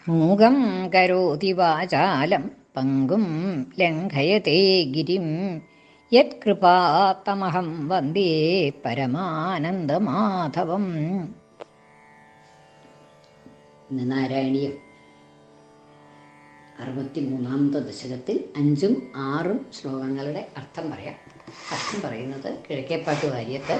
മൂകം കരോതി വാചാലം പങ്കും ലംഘയത്തെ ഗിരിം യത്കൃപാത്തമഹം വന്ദേ പരമാനന്ദമാധവം. ഇന്ന് നാരായണീയം 63ാമത്തെ ദശകത്തിൽ 5ഉം 6ഉം ശ്ലോകങ്ങളുടെ അർത്ഥം പറയാം. അർത്ഥം പറയുന്നത് കിഴക്കേപ്പാട്ട് വാര്യത്ത്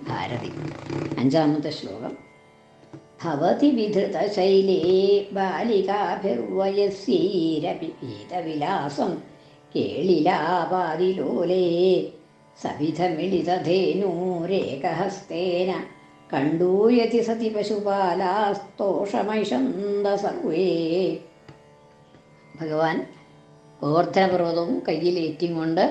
ഭാരതി. 5ാമത്തെ ശ്ലോകം: ഭവതി വിധൃതശൈലേ ബാലികാഭിർവയസ്യൈരപിപീതവിലാസം കേളിലാപാതിലോലേ സവിധമിളിതധേനൂരേകഹസ്തേന കണ്ടൂയതി സതി പശുപാലാസ്തോഷമൈഷന്ത സർവേ. ഭഗവാൻ ഗോവർദ്ധനപർവ്വതവും കയ്യിലേറ്റിയും കൊണ്ട്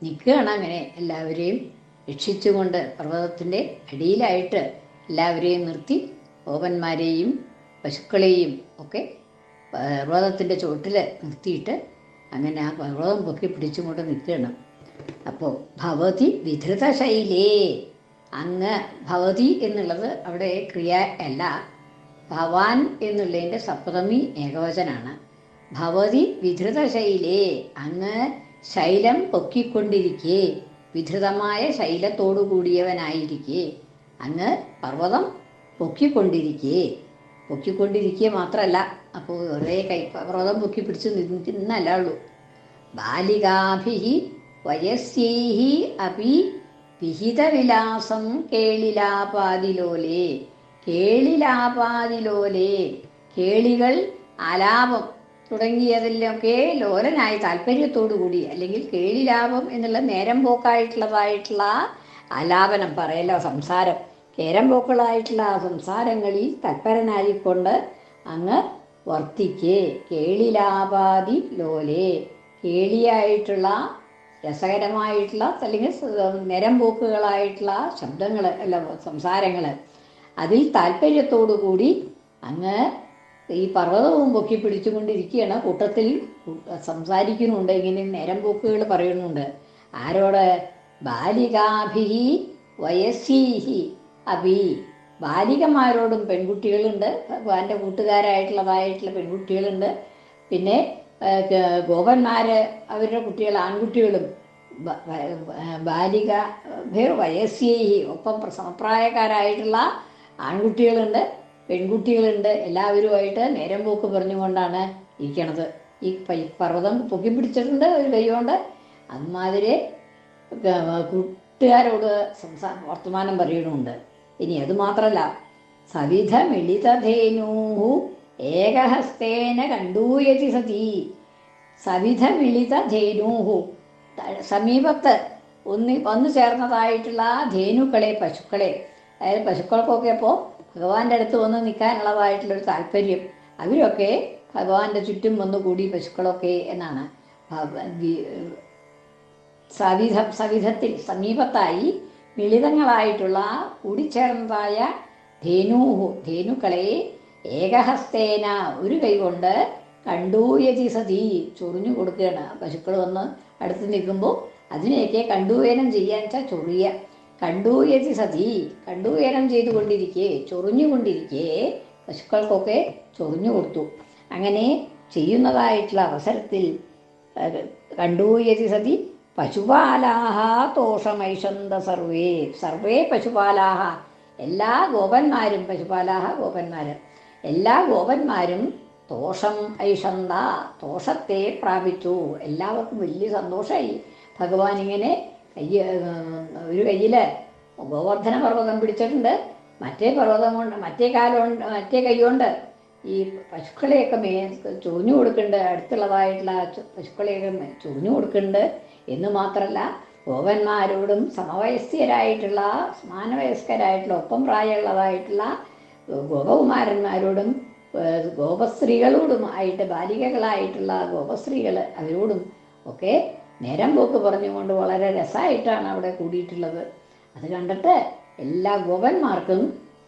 നിൽക്കുകയാണ്. അങ്ങനെ എല്ലാവരെയും രക്ഷിച്ചുകൊണ്ട് പർവ്വതത്തിൻ്റെ അടിയിലായിട്ട് എല്ലാവരെയും നിർത്തി ഗോപന്മാരെയും പശുക്കളെയും ഒക്കെ പർവ്വതത്തിൻ്റെ ചുവട്ടിൽ നിർത്തിയിട്ട് അങ്ങനെ ആ പർവ്വതം പൊക്കി പിടിച്ചും കൊണ്ട് നിൽക്കണം. അപ്പോൾ ഭവതി വിധൃതശൈലേ, അങ്ങ് ഭവതി എന്നുള്ളത് അവിടെ ക്രിയ അല്ല, ഭവാൻ എന്നുള്ളതിൻ്റെ സപ്തമി ഏകവചനാണ്. ഭവതി വിധൃതശൈലേ, അങ്ങ് ശൈലം പൊക്കിക്കൊണ്ടിരിക്കേ, വിധൃതമായ ശൈലത്തോടു കൂടിയവനായിരിക്കേ, അങ്ങ് പർവ്വതം പൊക്കിക്കൊണ്ടിരിക്കുക മാത്രമല്ല, അപ്പോൾ ഒരേ പർവ്വതം പൊക്കി പിടിച്ച് നിന്നല്ല ഉള്ളൂ. ബാലികാഭി വയസ്യൈ അപി വിഹിതവിലാസം കേളിലാപാതിലോലേ. കേളികൾ ആലാപം തുടങ്ങിയതിലൊക്കെ ലോലനായി താല്പര്യത്തോടു കൂടി, അല്ലെങ്കിൽ കേളിലാപം എന്നുള്ള നേരം പോക്കായിട്ടുള്ള ആലാപനം പറയല്ലോ, സംസാരം, നേരം പോക്കളായിട്ടുള്ള ആ സംസാരങ്ങളിൽ തൽപരനായിക്കൊണ്ട് അങ്ങ് വർത്തിക്കേ. കേളിലാപാതി ലോലേ, കേളിയായിട്ടുള്ള രസകരമായിട്ടുള്ള അല്ലെങ്കിൽ നേരം പോക്കുകളായിട്ടുള്ള ശബ്ദങ്ങൾ അല്ല സംസാരങ്ങൾ, അതിൽ താല്പര്യത്തോടു കൂടി അങ്ങ് ഈ പർവ്വതവും പൊക്കി പിടിച്ചുകൊണ്ടിരിക്കുകയാണ്. കൂട്ടത്തിൽ സംസാരിക്കുന്നുണ്ട്, ഇങ്ങനെ നേരം പോക്കുകൾ പറയുന്നുണ്ട്. ആരോട്? ബാലികാഭി വയസ്സീഹി അഭി, ബാലികമാരോടും പെൺകുട്ടികളുണ്ട്, ഭഗവാന്റെ കൂട്ടുകാരായിട്ടുള്ള പെൺകുട്ടികളുണ്ട്. പിന്നെ ഗോപന്മാർ അവരുടെ കുട്ടികൾ ആൺകുട്ടികളും, ബാലിക വയസ്സീഹി ഒപ്പം സമപ്രായക്കാരായിട്ടുള്ള ആൺകുട്ടികളുണ്ട്, പെൺകുട്ടികളുണ്ട്. എല്ലാവരുമായിട്ട് നേരം പോക്ക് പറഞ്ഞുകൊണ്ടാണ് ഇരിക്കണത്. ഈ പർവ്വതം പൊക്കി പിടിച്ചിട്ടുണ്ട് ഒരു കൈകൊണ്ട്. അതുമാതിരി കൂട്ടുകാരോട് വർത്തമാനം പറയണമുണ്ട്. ഇനി അതുമാത്രമല്ല, സവിധമിളിതധേനൂഹു ഏകഹസ്തേന കണ്ടൂയതി സതി. സവിധമിളിതധേനൂഹു, സമീപത്ത് വന്നു ചേർന്നതായിട്ടുള്ള ധേനുക്കളെ, പശുക്കളെ, അതായത് പശുക്കൾക്കൊക്കെ ഇപ്പോൾ ഭഗവാന്റെ അടുത്ത് വന്ന് നിൽക്കാനുള്ളതായിട്ടുള്ളൊരു താല്പര്യം, അവരൊക്കെ ഭഗവാന്റെ ചുറ്റും വന്നുകൂടി പശുക്കളൊക്കെ എന്നാണ്. സവിധത്തിൽ സമീപത്തായി മിളിതങ്ങളായിട്ടുള്ള കൂടിച്ചേർന്നതായ ധേനുക്കളെ ഏകഹസ്തേന ഒരു കൈകൊണ്ട് കണ്ടൂയതി സതി ചൊറിഞ്ഞു കൊടുക്കുകയാണ്. പശുക്കൾ വന്ന് അടുത്ത് നിൽക്കുമ്പോൾ അതിനെയൊക്കെ കണ്ടൂയനം ചെയ്യാൻ വെച്ചാൽ ചൊറിയ. കണ്ടൂയതി സതി, കണ്ടൂയനം ചെയ്തുകൊണ്ടിരിക്കേ, ചൊറിഞ്ഞുകൊണ്ടിരിക്കേ പശുക്കൾക്കൊക്കെ ചൊറിഞ്ഞു കൊടുത്തു. അങ്ങനെ ചെയ്യുന്നതായിട്ടുള്ള അവസരത്തിൽ കണ്ടൂയതി സതി പശുപാലാഹ തോഷമൈഷന്ത സർവേ പശുപാലാഹ, എല്ലാ ഗോപന്മാരും, പശുപാലാഹ ഗോപന്മാർ, എല്ലാ ഗോപന്മാരും തോഷം ഐഷന്ത, തോഷത്തെ പ്രാപിച്ചു. എല്ലാവർക്കും വലിയ സന്തോഷമായി. ഭഗവാൻ ഇങ്ങനെ ഒരു കയ്യിൽ ഗോവർദ്ധന പർവ്വതം പിടിച്ചിട്ടുണ്ട്, മറ്റേ കൈ കൊണ്ട് ഈ പശുക്കളെയൊക്കെ ചൊറിഞ്ഞു കൊടുക്കുന്നുണ്ട്, അടുത്തുള്ളതായിട്ടുള്ള പശുക്കളെയൊക്കെ ചൊറിഞ്ഞു കൊടുക്കുന്നുണ്ട്. എന്ന് മാത്രമല്ല, ഗോപന്മാരോടും സമവയസ്കരായിട്ടുള്ള സമാനവയസ്കരായിട്ടുള്ള ഒപ്പം പ്രായമുള്ളതായിട്ടുള്ള ഗോപകുമാരന്മാരോടും ഗോപസ്ത്രീകളോടും ആയിട്ട്, ബാലികകളായിട്ടുള്ള ഗോപസ്ത്രീകൾ അവരോടും ഒക്കെ നേരം പോക്ക് പറഞ്ഞുകൊണ്ട് വളരെ രസമായിട്ടാണ് അവിടെ കൂടിയിട്ടുള്ളത്. അത് കണ്ടിട്ട് എല്ലാ ഗോപന്മാർക്കും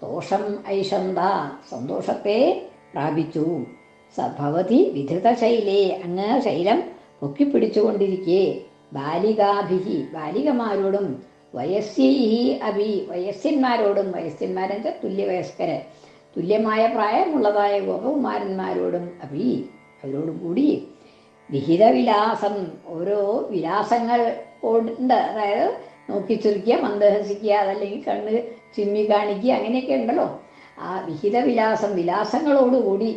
തോഷം ഐഷന്ത, സന്തോഷത്തെ പ്രാപിച്ചു. ഭവതി വിധൃതശൈലേ, അങ്ങ് ശൈലം പൊക്കിപ്പിടിച്ചുകൊണ്ടിരിക്കേ, ബാലികാഭിഹി ബാലികമാരോടും വയസ്യൈ അഭി വയസ്യന്മാരോടും, വയസ്യന്മാരെന്ന് തുല്യവയസ്കര്, തുല്യമായ പ്രായമുള്ളതായ ഗോപകുമാരന്മാരോടും അവരോടും കൂടി വിഹിതവിലാസം ഓരോ വിലാസങ്ങൾ ഉണ്ട്. അതായത് നോക്കി ചിരിക്കുക, മന്ദഹസിക്കുക, അതല്ലെങ്കിൽ കണ്ണ് ചിമ്മി കാണിക്കുക, അങ്ങനെയൊക്കെ ഉണ്ടല്ലോ. ആ വിലാസങ്ങളോടുകൂടി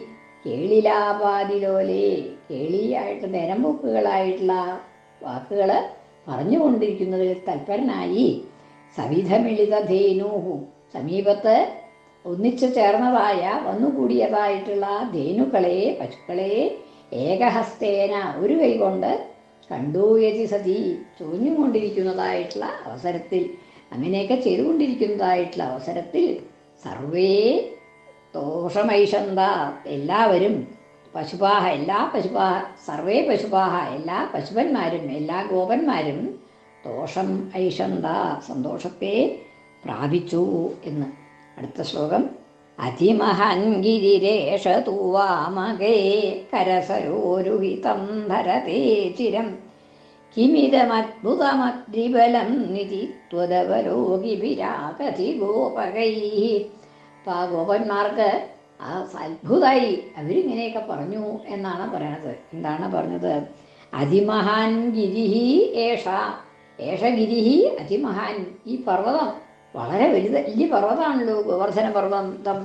കേളിലാപാതിലോലെ കേളിയായിട്ട് നേരമ്പോക്കുകളായിട്ടുള്ള വാക്കുകൾ പറഞ്ഞുകൊണ്ടിരിക്കുന്നതിൽ തൽപരനായി സവിധമിളിത ധേനൂഹു സമീപത്ത് ഒന്നിച്ചു ചേർന്നതായ വന്നുകൂടിയതായിട്ടുള്ള ധേനുക്കളെ, പശുക്കളെ ഏകഹസ്തേന ഒരു കൈകൊണ്ട് കണ്ടൂയതി സതി ചൊഞ്ഞുകൊണ്ടിരിക്കുന്നതായിട്ടുള്ള അവസരത്തിൽ, അങ്ങനെയൊക്കെ ചെയ്തുകൊണ്ടിരിക്കുന്നതായിട്ടുള്ള അവസരത്തിൽ സർവേ ദോഷമൈഷന്ത എല്ലാവരും പശുപാഹ സർവേ പശുപാഹ എല്ലാ പശുപന്മാരും എല്ലാ ഗോപന്മാരും ദോഷം ഐഷന്ത സന്തോഷത്തെ പ്രാപിച്ചു എന്ന്. അടുത്ത ശ്ലോകം. അതിമഹാൻ ഗിരിരേഷ തൂവാമകേ കരസരോരുഹിതം ധരതേ ചിരം കിമിതമദ്ഭുതമദ്രിബലം നിധി ത്വദവലോകിഭിരാകതി ഗോപകൈ. അപ്പം ആ ഗോപന്മാർക്ക് ആ അത്ഭുതമായി അവരിങ്ങനെയൊക്കെ പറഞ്ഞു എന്നാണ് പറയണത്. എന്താണ് പറഞ്ഞത്? അതിമഹാൻ ഗിരിഹി ഏഷ ഗിരിഹി അതിമഹാൻ. ഈ പർവ്വതം വളരെ വലിയ പർവ്വതമാണല്ലോ ഗോവർദ്ധന പർവ്വതം.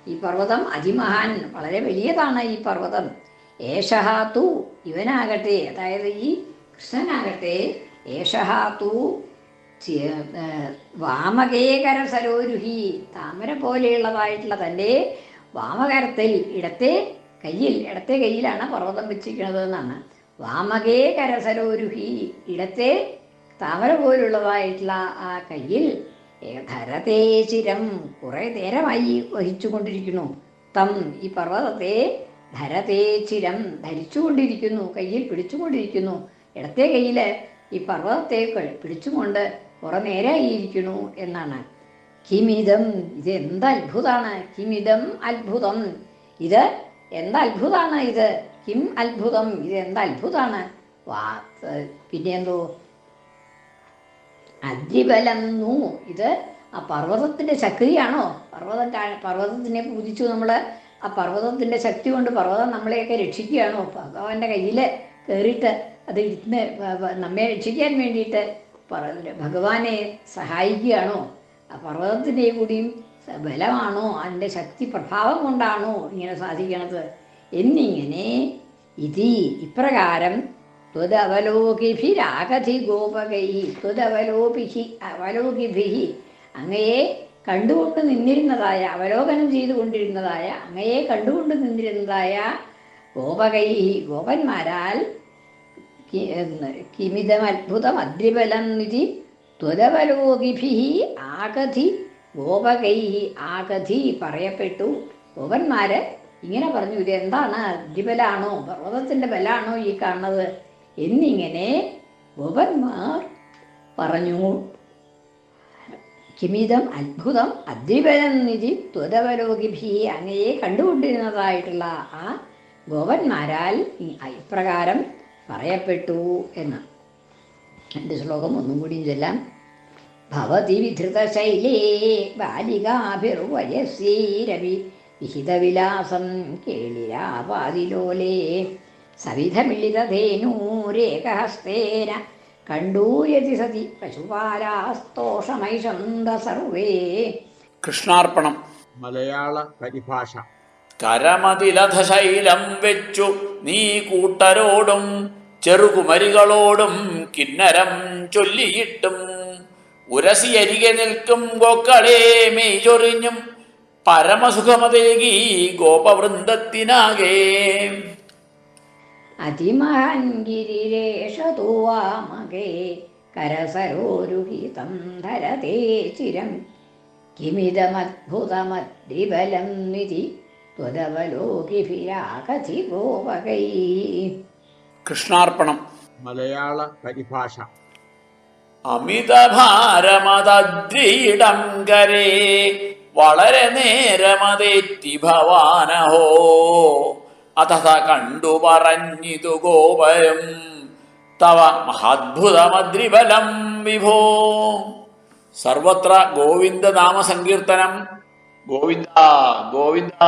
ഈ പർവ്വതം അതിമഹാൻ വളരെ വലിയതാണ് ഈ പർവ്വതം. ഏഷഹ തു ഇവനാകട്ടെ, അതായത് ഈ കൃഷ്ണനാകട്ടെ, ഏഷഹ തു വാമകേകര സരോരുഹി താമര പോലെയുള്ളതായിട്ടുള്ള തൻ്റെ വാമകരത്തിൽ ഇടത്തെ കയ്യിലാണ് പർവ്വതം വെച്ചിരിക്കുന്നത് എന്നാണ്. വാമകേകര സരോരുഹി ഇടത്തെ താമര പോലുള്ളതായിട്ടുള്ള ആ കയ്യിൽ ധരതേ ചിരം കുറെ നേരമായി വഹിച്ചു കൊണ്ടിരിക്കുന്നു. തം ഈ പർവ്വതത്തെ ധരതേ ചിരം ധരിച്ചുകൊണ്ടിരിക്കുന്നു, കയ്യിൽ പിടിച്ചുകൊണ്ടിരിക്കുന്നു. ഇടത്തെ കയ്യിൽ ഈ പർവ്വതത്തെ പിടിച്ചുകൊണ്ട് കുറെ നേരമായിരിക്കുന്നു എന്നാണ്. കിമിതം ഇത് എന്ത് അത്ഭുതമാണ്, കിമിതം അത്ഭുതം ഇത് എന്ത് അത്ഭുതമാണ്, ഇത് കിം അത്ഭുതം ഇത് എന്ത് അത്ഭുതമാണ്. പിന്നെ എന്തോ അദ്രിബലം ഇത് ആ പർവ്വതത്തിൻ്റെ ശക്തിയാണോ? പർവ്വതത്തിനെ പൂജിച്ചു നമ്മൾ. ആ പർവ്വതത്തിൻ്റെ ശക്തി കൊണ്ട് പർവ്വതം നമ്മളെയൊക്കെ രക്ഷിക്കുകയാണോ? ഭഗവാന്റെ കയ്യിൽ കയറിയിട്ട് അത് ഇരുന്ന് നമ്മെ രക്ഷിക്കാൻ വേണ്ടിയിട്ട് ഭഗവാനെ സഹായിക്കുകയാണോ? ആ പർവ്വതത്തിൻ്റെ കൂടിയും ബലമാണോ, അതിൻ്റെ ശക്തി പ്രഭാവം കൊണ്ടാണോ ഇങ്ങനെ സാധിക്കണത് എന്നിങ്ങനെ ഇപ്രകാരം ത്വദവലോകിഭിരാകധി ഗോപകൈ അവലോകിഭിഹി അങ്ങയെ കണ്ടുകൊണ്ട് നിന്നിരുന്നതായ, അവലോകനം ചെയ്തുകൊണ്ടിരുന്നതായ, അങ്ങയെ കണ്ടുകൊണ്ട് നിന്നിരുന്നതായ ഗോപകൈ ഗോപന്മാരാൽ കിമിതമത്ഭുതം അദ്രിബലം നിധി ത്വദവലോകിഭിഹി ആകധി ഗോപകൈ ആകധി പറയപ്പെട്ടു. ഗോപന്മാര് ഇങ്ങനെ പറഞ്ഞു, ഇത് എന്താണ്, അദ്രിബലാണോ, പർവ്വതത്തിൻ്റെ ബലാണോ ഈ കാണുന്നത് എന്നിങ്ങനെ ഗോപന്മാർ പറഞ്ഞു. കിമിതം അത്ഭുതം അദ്രിബലം നിധി ത്വദവലോകിഭി അങ്ങയെ കണ്ടുകൊണ്ടിരുന്നതായിട്ടുള്ള ആ ഗോപന്മാരാൽ ഇപ്രകാരം പറയപ്പെട്ടു എന്ന്. എൻ്റെ ശ്ലോകം ഒന്നും കൂടി ചൊല്ലാം. ഭവതി വിധൃതശൈലേ ബാലികാഭിർവയസ്യൈരവി വിഹിതവിലാസം കേളിരാപാതിലോലേ സവിധമിളിതധേനൂരേകഹസ്തേന കണ്ടൂയതി സതി പശുപാലാസ്തോഷമൈഷന്ത സർവേ. കൃഷ്ണാർപ്പണം. മലയാള പരിഭാഷ. കരമതിലധശൈലം വെച്ചു നീ കൂട്ടരോടും ചെറുകുമരികളോടും കിന്നരം ചൊല്ലിയിട്ടും ഉരസിയരികെ നിൽക്കും ഗോക്കളെ മെയ്ചൊറിഞ്ഞും പരമസുഖമതേകി ഗോപവൃന്ദത്തിനാകെ. അതിമഹാൻ ഗിരിരേഷതുവാമകേ കരസരോരുഹിതം ധരതേ ചിരം കിമിതമദ്ഭുതമദ്രിബലം നിധി ത്വദവലോകിഭിരാകധി ഗോപകൈ. കൃഷ്ണാർപ്പണം. മലയാള പരിഭാഷ. അമിതഭാരമദ്രിയിടം കരേ വളരെ നേരമതേറ്റി ഭവാനഹോ അഥ കണ്ടു പറഞ്ഞിതു ഗോപരും തവ മഹാത്ഭുതമദ്രിബലം വിഭോ. സർവത്ര ഗോവിന്ദനാമസങ്കീർത്തനം. ഗോവിന്ദ ഗോവിന്ദ